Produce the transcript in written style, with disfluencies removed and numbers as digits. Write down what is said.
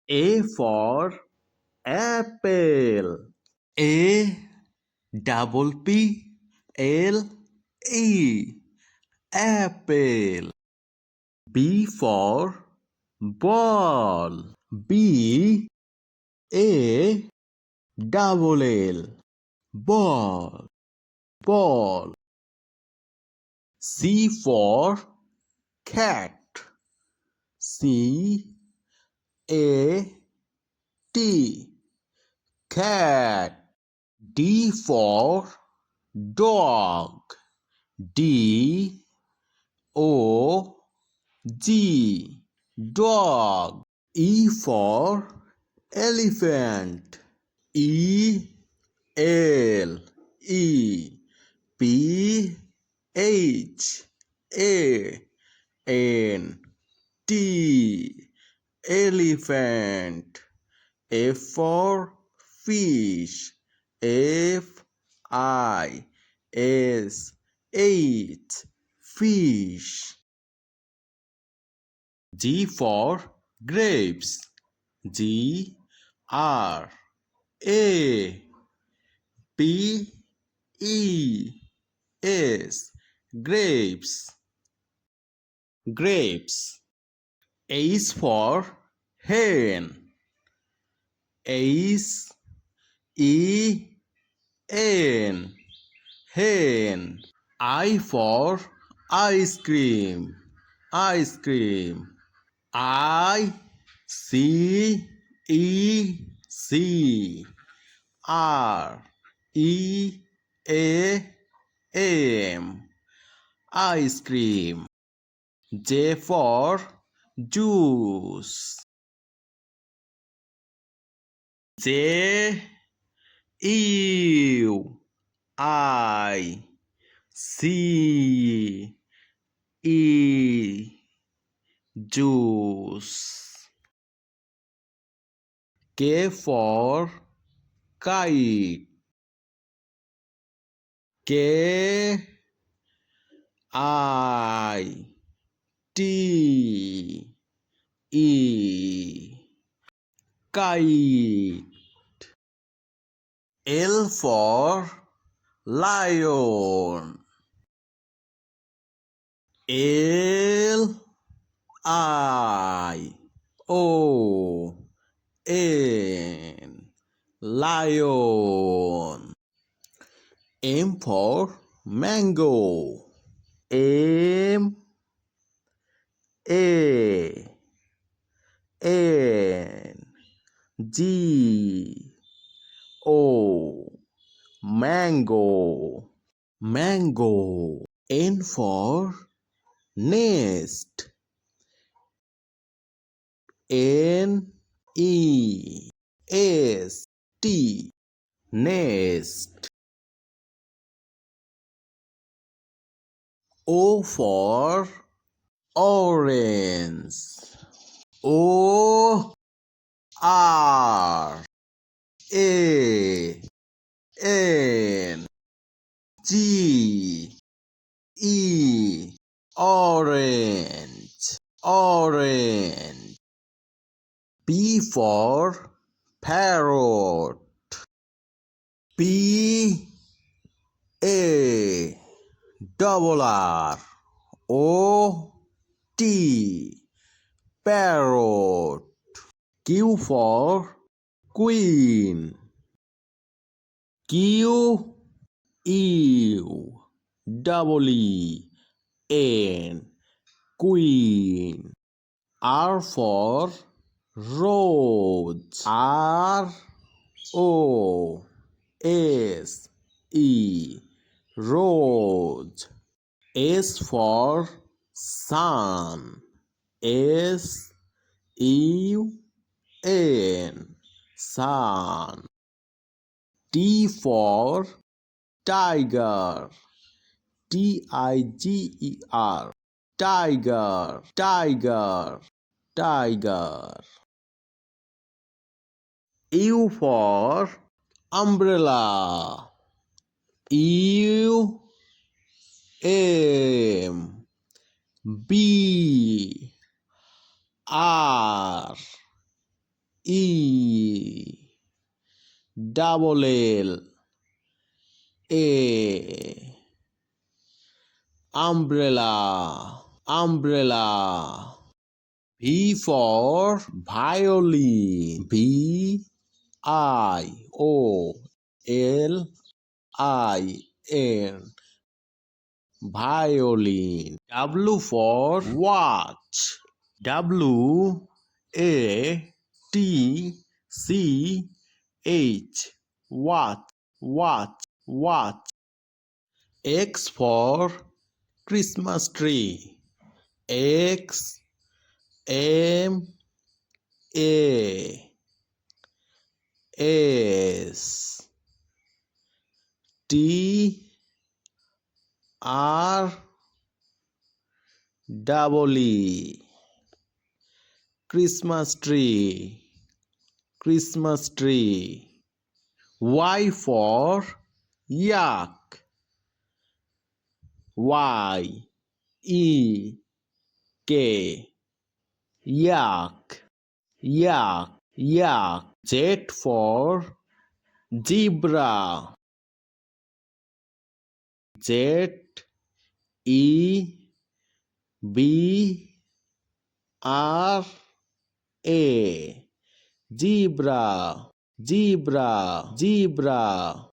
A for apple. A double P L E apple. B for ball. B A double L ball. Ball. C for cat. C A T cat. D for dog. D O G dog. E for elephant. E L E P H A N T elephant. F for fish. F I S H fish. G for grapes. G R A P E S grapes. Grapes. H for hen. H E N hen. I for ice cream. Ice cream. I C E C R E A M ice cream. J for juice. J U I C E juice. K for kite. K I T E kite. L for lion. L I O N lion. M for mango. M A N G O mango. Mango. N for nest. N E S T nest. O for orange. O R A N G E orange. Orange. P for parrot. P A double R O T parrot. Q for queen. Q U double E N queen. R for rose. R O S E rose. S for sun. S U N sun. T for tiger. Tiger. Tiger. Tiger. Tiger. U for umbrella. U M B R E. Double L. A. Umbrella. Umbrella. V for violin. Violin. Violin. W for watch. Watch. Watch. Watch. X for Christmas tree. X M A S T R double E. Christmas tree. Christmas tree. Y for yak. Y E K. Yak. Z for zebra. Z E B R A. Zebra.